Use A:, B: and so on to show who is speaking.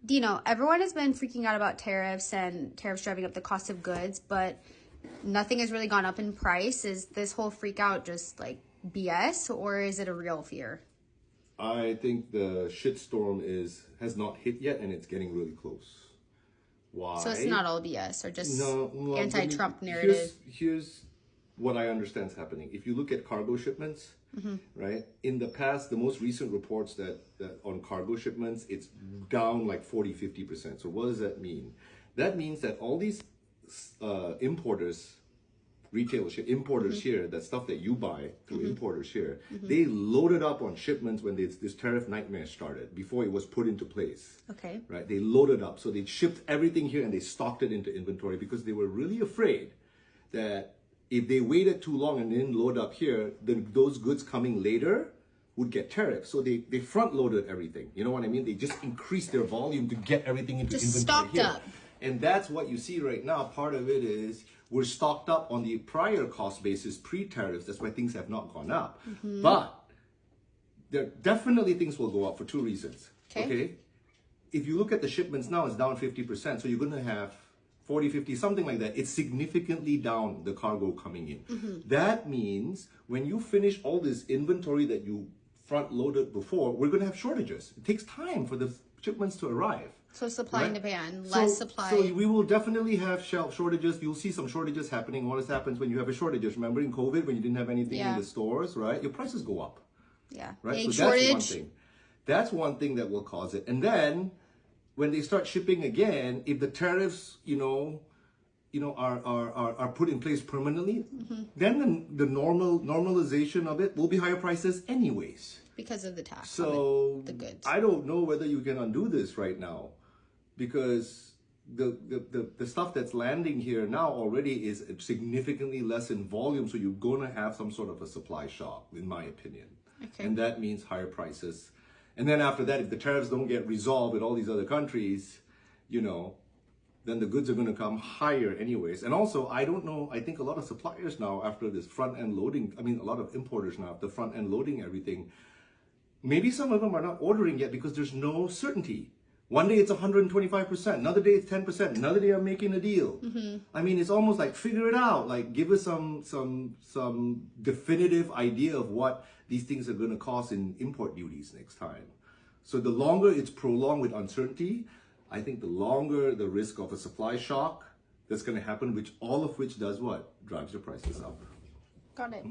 A: Dino, everyone has been freaking out about tariffs and tariffs driving up the cost of goods, but nothing has really gone up in price. Is this whole freak out just like BS, or is it a real fear?
B: I think the shitstorm has not hit yet, and it's getting really close. Why?
A: So it's not all BS or just
B: No,
A: anti-Trump narrative.
B: Here's what I understand is happening. If you look at cargo shipments, right? In the past, the most recent reports that on cargo shipments, it's down like 40-50%. So what does that mean? That means that all these importers, importers here, that stuff that you buy through importers here, they loaded up on shipments when this tariff nightmare started, before it was put into place.
A: Okay.
B: Right? They loaded up. So they shipped everything here and they stocked it into inventory because they were really afraid that if they waited too long and didn't load up here, then those goods coming later would get tariffs. So they front loaded everything. You know what I mean? They just increased their volume to get everything into
A: Just
B: inventory
A: stocked
B: here.
A: up.
B: And that's what you see right now. Part of it is we're stocked up on the prior cost basis pre-tariffs. That's why things have not gone up. But there definitely things will go up for two reasons. Okay? If you look at the shipments now, it's down 50%. So you're going to have 40, 50, something like that. It's significantly down, the cargo coming in. That means when you finish all this inventory that you front loaded before, we're going to have shortages. It takes time for the shipments to arrive.
A: So supply and demand, less supply.
B: So we will definitely have shelf shortages. You'll see some shortages happening. What happens when you have a shortages? Remember in COVID when you didn't have anything in the stores, right? Your prices go up.
A: Yeah.
B: Right. So
A: shortage.
B: that's one thing. That's one thing that will cause it. And then when they start shipping again, if the tariffs, are put in place permanently, then the normalization of it will be higher prices anyways.
A: Because of the tax.
B: So
A: the goods.
B: I don't know whether you can undo this right now, because the stuff that's landing here now already is significantly less in volume. So you're going to have some sort of a supply shock, in my opinion.
A: Okay.
B: And that means higher prices. And then after that, if the tariffs don't get resolved with all these other countries, then the goods are going to come higher anyways. And also, I don't know, I think a lot of suppliers now, after this front-end loading, a lot of importers now, after front-end loading everything, maybe some of them are not ordering yet because there's no certainty. One day it's 125%, another day it's 10%, another day I'm making a deal. It's almost like figure it out, like give us some definitive idea of what these things are going to cost in import duties next time. So the longer it's prolonged with uncertainty, I think the longer the risk of a supply shock that's going to happen, all of which does what? Drives your prices up.
A: Got it.